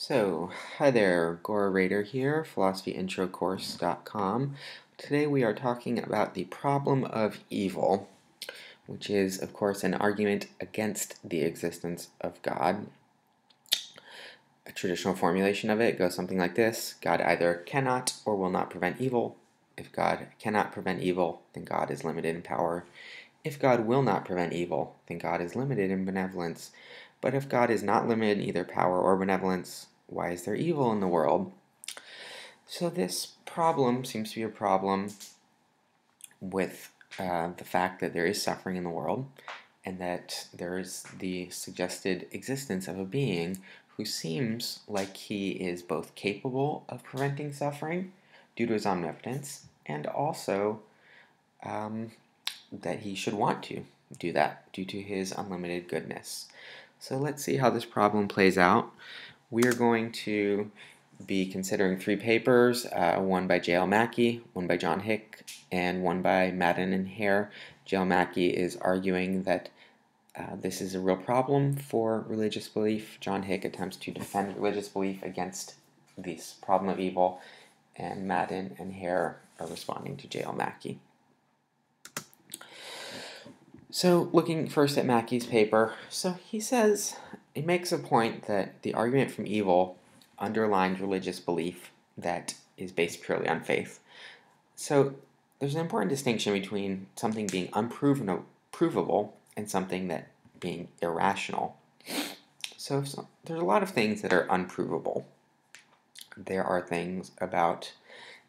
So, hi there, Gora Rader here, philosophyintrocourse.com. Today we are talking about the problem of evil, which is, of course, an argument against the existence of God. A traditional formulation of it goes something like this: God either cannot or will not prevent evil. If God cannot prevent evil, then God is limited in power. If God will not prevent evil, then God is limited in benevolence. But if God is not limited in either power or benevolence, why is there evil in the world? So this problem seems to be a problem with the fact that there is suffering in the world, and that there is the suggested existence of a being who seems like he is both capable of preventing suffering due to his omnipotence, and also that he should want to do that due to his unlimited goodness. So let's see how this problem plays out. We are going to be considering three papers, one by J.L. Mackie, one by John Hick, and one by Madden and Hare. J.L. Mackie is arguing that this is a real problem for religious belief. John Hick attempts to defend religious belief against this problem of evil, and Madden and Hare are responding to J.L. Mackie. So looking first at Mackie's paper, so he makes a point that the argument from evil underlines religious belief that is based purely on faith. So there's an important distinction between something being unprovable and something that being irrational. So there's a lot of things that are unprovable. There are things about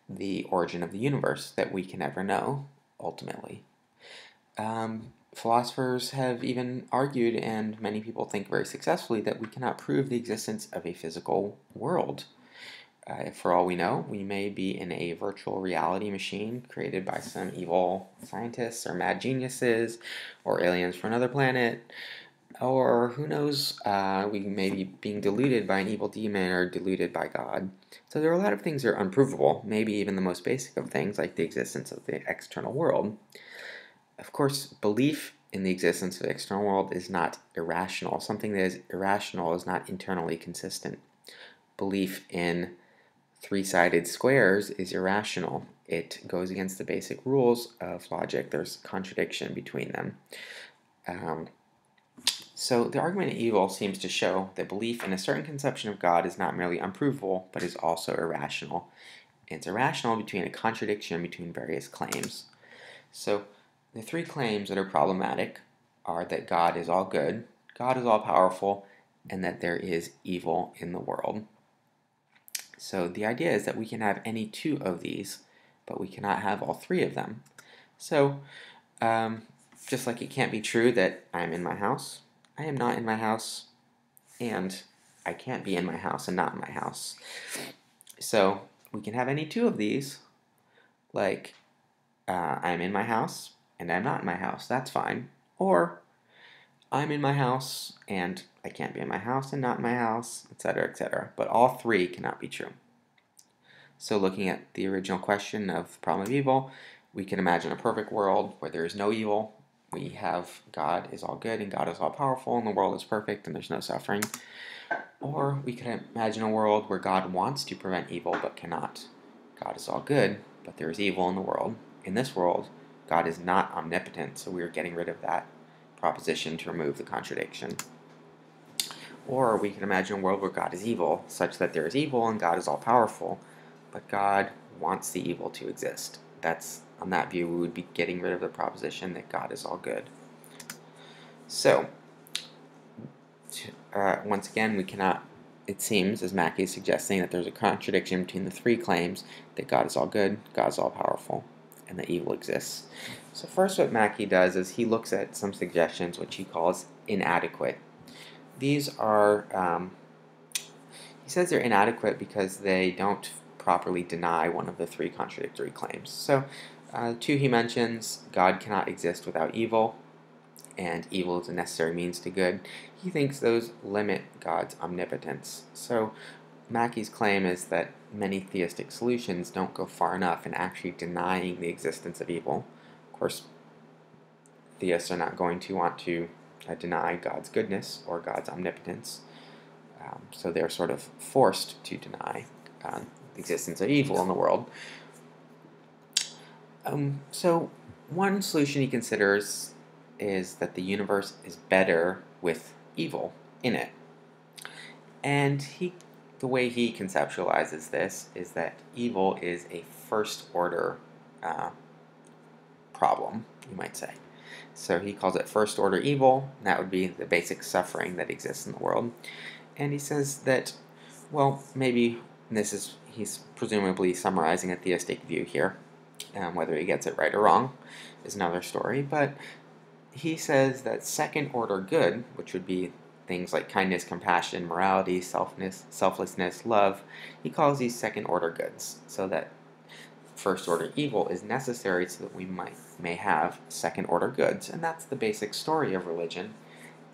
the origin of the universe that we can never know, ultimately. Philosophers have even argued, and many people think very successfully, that we cannot prove the existence of a physical world. For all we know, we may be in a virtual reality machine created by some evil scientists or mad geniuses or aliens from another planet, or who knows, we may be being deluded by an evil demon or deluded by God. So there are a lot of things that are unprovable, maybe even the most basic of things, like the existence of the external world. Of course, belief in the existence of the external world is not irrational. Something that is irrational is not internally consistent. Belief in three-sided squares is irrational. It goes against the basic rules of logic. There's contradiction between them. So the argument of evil seems to show that belief in a certain conception of God is not merely unprovable, but is also irrational. It's irrational between a contradiction between various claims. So the three claims that are problematic are that God is all good, God is all powerful, and that there is evil in the world. So the idea is that we can have any two of these, but we cannot have all three of them. So just like it can't be true that I am in my house, I am not in my house, and I can't be in my house and not in my house. So we can have any two of these, like I'm in my house and I'm not in my house. That's fine. Or I'm in my house and I can't be in my house and not in my house, etc., etc. But all three cannot be true. So looking at the original question of the problem of evil, we can imagine a perfect world where there is no evil. We have God is all good and God is all powerful and the world is perfect and there's no suffering. Or we can imagine a world where God wants to prevent evil but cannot. God is all good, but there is evil in the world. In this world, God is not omnipotent, so we are getting rid of that proposition to remove the contradiction. Or we can imagine a world where God is evil, such that there is evil and God is all powerful, but God wants the evil to exist. On that view, we would be getting rid of the proposition that God is all good. So, once again, we cannot, it seems, as Mackie is suggesting, that there's a contradiction between the three claims that God is all good, God is all powerful, and that evil exists. So first what Mackie does is he looks at some suggestions which he calls inadequate. These are, he says they're inadequate because they don't properly deny one of the three contradictory claims. So two he mentions, God cannot exist without evil, and evil is a necessary means to good. He thinks those limit God's omnipotence. So Mackie's claim is that many theistic solutions don't go far enough in actually denying the existence of evil. Of course, theists are not going to want to deny God's goodness or God's omnipotence. So they're sort of forced to deny the existence of evil in the world. So one solution he considers is that the universe is better with evil in it. And the way he conceptualizes this is that evil is a first order problem, you might say. So he calls it first order evil, and that would be the basic suffering that exists in the world. And he says that, well, maybe he's presumably summarizing a theistic view here. Whether he gets it right or wrong is another story, but he says that second order good, which would be things like kindness, compassion, morality, selflessness, love, he calls these second order goods, so that first order evil is necessary so that we may have second order goods. And that's the basic story of religion,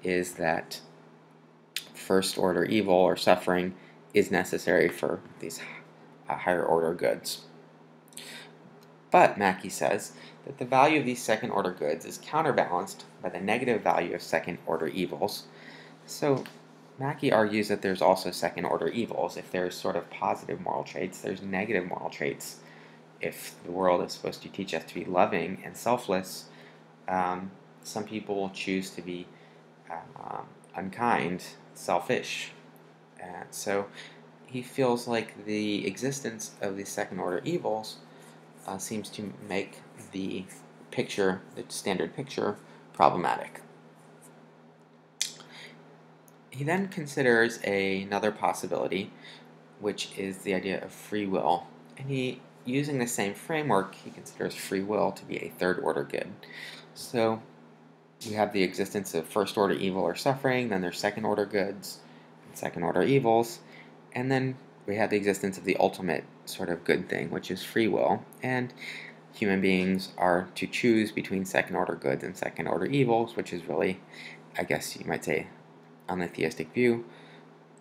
is that first order evil or suffering is necessary for these higher order goods. But Mackey says that the value of these second order goods is counterbalanced by the negative value of second order evils. So Mackey argues that there's also second order evils. If there's sort of positive moral traits, there's negative moral traits. If the world is supposed to teach us to be loving and selfless, some people will choose to be unkind, selfish. So he feels like the existence of these second order evils seems to make the standard picture, problematic. He then considers another possibility, which is the idea of free will. And using the same framework, he considers free will to be a third order good. So we have the existence of first order evil or suffering, then there's second order goods, and second order evils, and then we have the existence of the ultimate sort of good thing, which is free will. And human beings are to choose between second order goods and second order evils, which is really, I guess you might say, on the theistic view,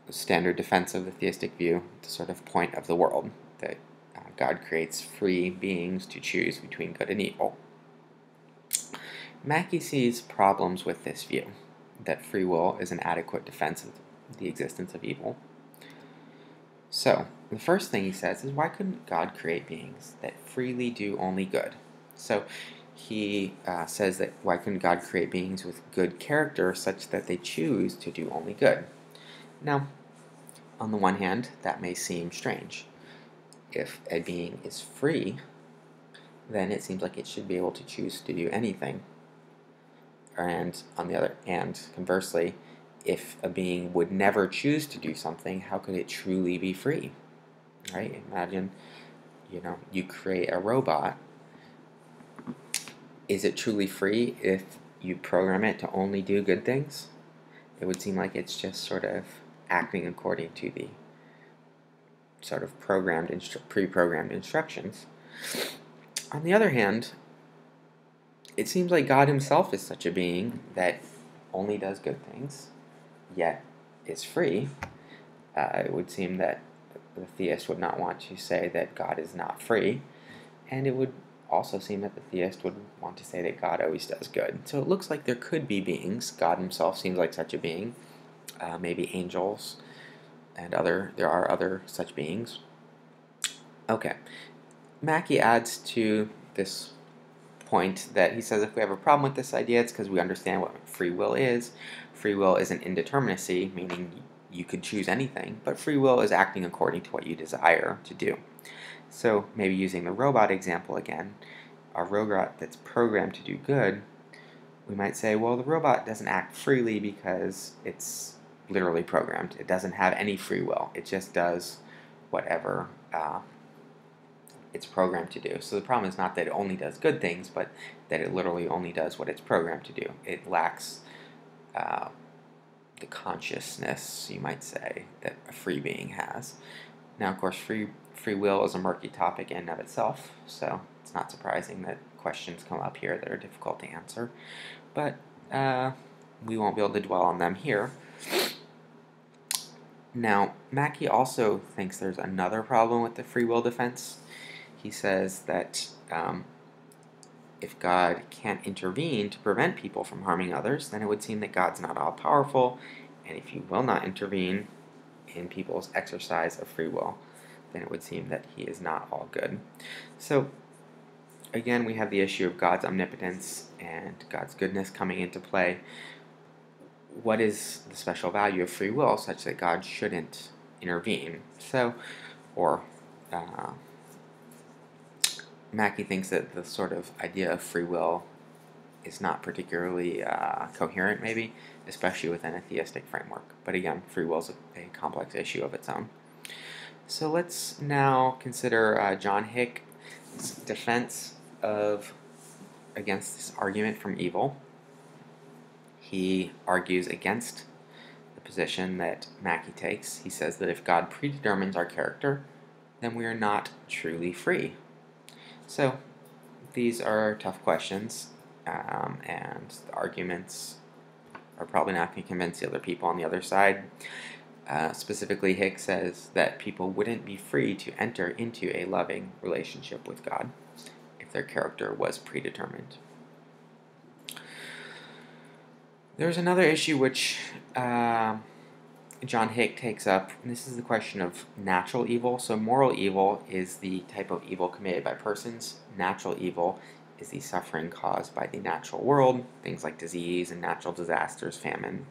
the standard defense of the theistic view, the sort of point of the world, that God creates free beings to choose between good and evil. Mackey sees problems with this view, that free will is an adequate defense of the existence of evil. So, the first thing he says is, why couldn't God create beings that freely do only good? So, he says that why couldn't God create beings with good character such that they choose to do only good? Now, on the one hand, that may seem strange. If a being is free, then it seems like it should be able to choose to do anything. And on the other hand, conversely, if a being would never choose to do something, how could it truly be free? Right? Imagine, you create a robot. Is it truly free if you program it to only do good things? It would seem like it's just sort of acting according to the sort of pre-programmed instructions. On the other hand, it seems like God himself is such a being that only does good things, yet is free. It would seem that the theist would not want to say that God is not free, and it would also seem that the theist would want to say that God always does good. So it looks like there could be beings. God himself seems like such a being. Maybe angels and there are other such beings. Okay. Mackey adds to this point that he says if we have a problem with this idea, it's because we understand what free will is. Free will isn't indeterminacy, meaning you could choose anything, but free will is acting according to what you desire to do. So maybe using the robot example again, a robot that's programmed to do good, we might say, well, the robot doesn't act freely because it's literally programmed. It doesn't have any free will. It just does whatever it's programmed to do. So the problem is not that it only does good things, but that it literally only does what it's programmed to do. It lacks the consciousness, you might say, that a free being has. Now, of course, free will is a murky topic in and of itself, so it's not surprising that questions come up here that are difficult to answer. But we won't be able to dwell on them here. Now, Mackey also thinks there's another problem with the free will defense. He says that if God can't intervene to prevent people from harming others, then it would seem that God's not all-powerful, and if he will not intervene, in people's exercise of free will, then it would seem that he is not all good. So again, we have the issue of God's omnipotence and God's goodness coming into play. What is the special value of free will such that God shouldn't intervene? Mackey thinks that the sort of idea of free will is not particularly coherent, maybe, especially within a theistic framework. But again, free will is a complex issue of its own. So let's now consider John Hick's defense against this argument from evil. He argues against the position that Mackey takes. He says that if God predetermines our character, then we are not truly free. So these are tough questions, and the arguments are probably not going to convince the other people on the other side. Specifically, Hick says that people wouldn't be free to enter into a loving relationship with God if their character was predetermined. There's another issue which John Hick takes up, and this is the question of natural evil. So moral evil is the type of evil committed by persons. Natural evil is the suffering caused by the natural world, things like disease and natural disasters, famine.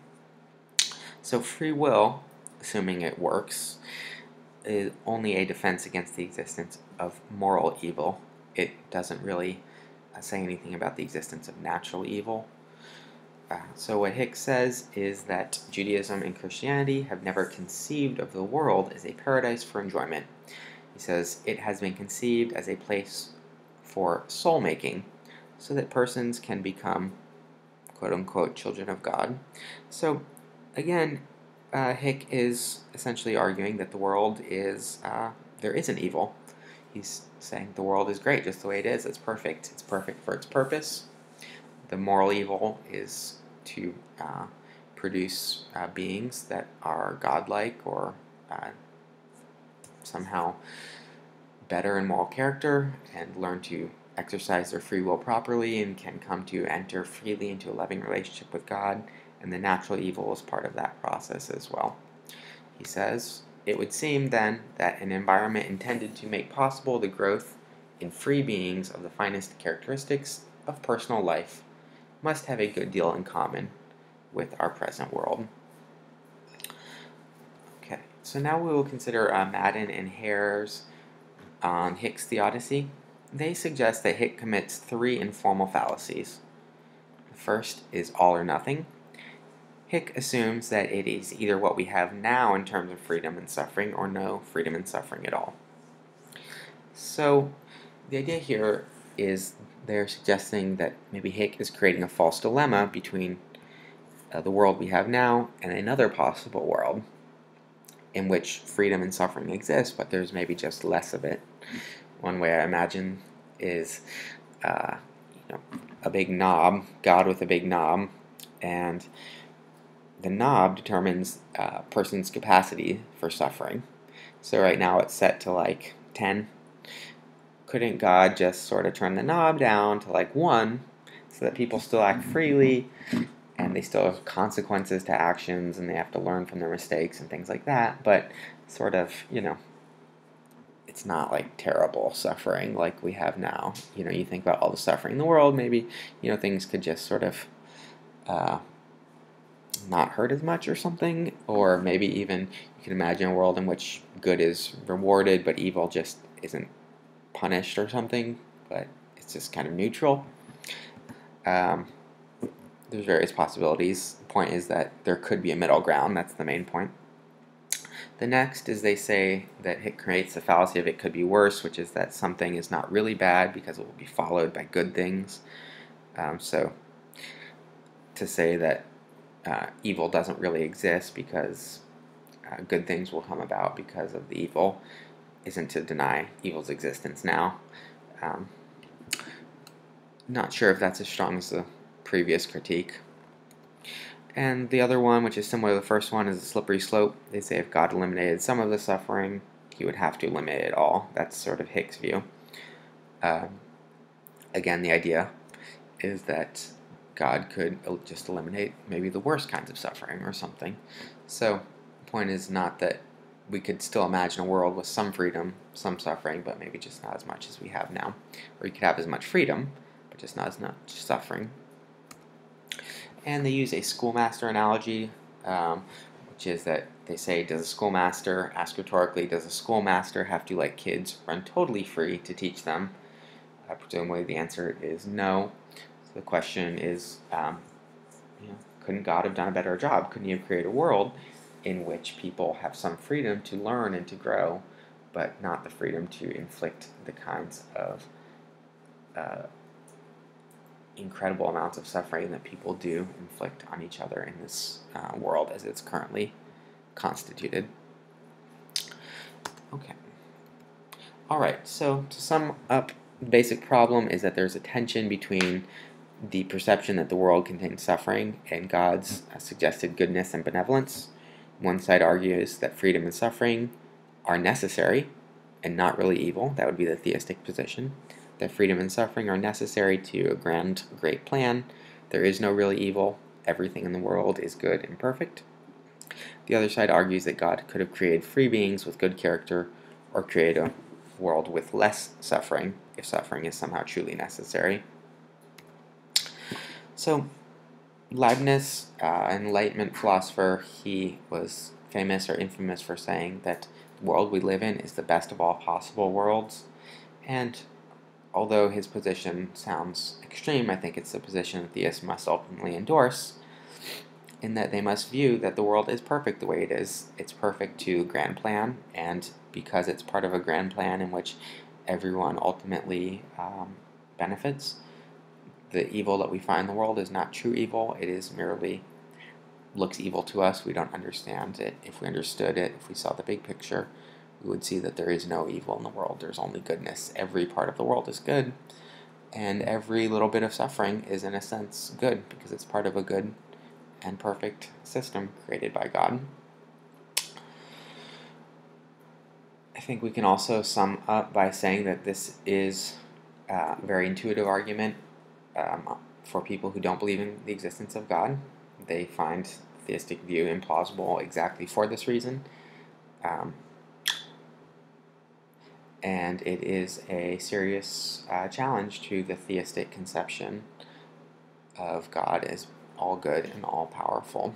So free will, assuming it works, is only a defense against the existence of moral evil. It doesn't really say anything about the existence of natural evil. So what Hick says is that Judaism and Christianity have never conceived of the world as a paradise for enjoyment. He says it has been conceived as a place for soul-making, so that persons can become quote-unquote children of God. So again, Hick is essentially arguing that the world is, there isn't evil. He's saying the world is great just the way it is. It's perfect. It's perfect for its purpose. The moral evil is to produce beings that are godlike or somehow better in moral character and learn to exercise their free will properly and can come to enter freely into a loving relationship with God, and the natural evil is part of that process as well. He says, it would seem then that an environment intended to make possible the growth in free beings of the finest characteristics of personal life must have a good deal in common with our present world. Okay, so now we will consider Madden and Hare's on Hick's theodicy. They suggest that Hick commits three informal fallacies. The first is all or nothing. Hick assumes that it is either what we have now in terms of freedom and suffering or no freedom and suffering at all. So the idea here is they're suggesting that maybe Hick is creating a false dilemma between the world we have now and another possible world in which freedom and suffering exist, but there's maybe just less of it. One way I imagine is a big knob, God with a big knob, and the knob determines a person's capacity for suffering. So right now it's set to like 10. Couldn't God just sort of turn the knob down to like 1 so that people still act freely and they still have consequences to actions and they have to learn from their mistakes and things like that, but sort of, it's not like terrible suffering like we have now. You think about all the suffering in the world, maybe, things could just sort of not hurt as much or something, or maybe even you can imagine a world in which good is rewarded but evil just isn't punished or something, but it's just kind of neutral. There's various possibilities. The point is that there could be a middle ground. That's the main point. The next is they say that Hick creates the fallacy of it could be worse, which is that something is not really bad because it will be followed by good things. So to say that evil doesn't really exist because good things will come about because of the evil isn't to deny evil's existence now. Not sure if that's as strong as the previous critique. And the other one, which is similar to the first one, is a slippery slope. They say if God eliminated some of the suffering, he would have to eliminate it all. That's sort of Hick's view. Again, the idea is that God could just eliminate maybe the worst kinds of suffering or something. So the point is not that we could still imagine a world with some freedom, some suffering, but maybe just not as much as we have now. Or you could have as much freedom, but just not as much suffering. And they use a schoolmaster analogy, which is that they say, does a schoolmaster, ask rhetorically, does a schoolmaster have to let kids run totally free to teach them? Presumably the answer is no. So the question is, couldn't God have done a better job? Couldn't He have created a world in which people have some freedom to learn and to grow, but not the freedom to inflict the kinds of incredible amounts of suffering that people do inflict on each other in this world as it's currently constituted? Okay. All right, so to sum up, the basic problem is that there's a tension between the perception that the world contains suffering and God's suggested goodness and benevolence. One side argues that freedom and suffering are necessary and not really evil. That would be the theistic position. That freedom and suffering are necessary to a grand, great plan. There is no really evil. Everything in the world is good and perfect. The other side argues that God could have created free beings with good character or create a world with less suffering if suffering is somehow truly necessary. So Leibniz, an Enlightenment philosopher, he was famous or infamous for saying that the world we live in is the best of all possible worlds. And although his position sounds extreme, I think it's the position that theists must ultimately endorse, in that they must view that the world is perfect the way it is. It's perfect to grand plan, and because it's part of a grand plan in which everyone ultimately benefits, the evil that we find in the world is not true evil. It is merely looks evil to us. We don't understand it. If we understood it, if we saw the big picture, we would see that there is no evil in the world. There's only goodness. Every part of the world is good, and every little bit of suffering is, in a sense, good, because it's part of a good and perfect system created by God. I think we can also sum up by saying that this is a very intuitive argument for people who don't believe in the existence of God. They find the theistic view implausible exactly for this reason. And it is a serious challenge to the theistic conception of God as all good and all powerful.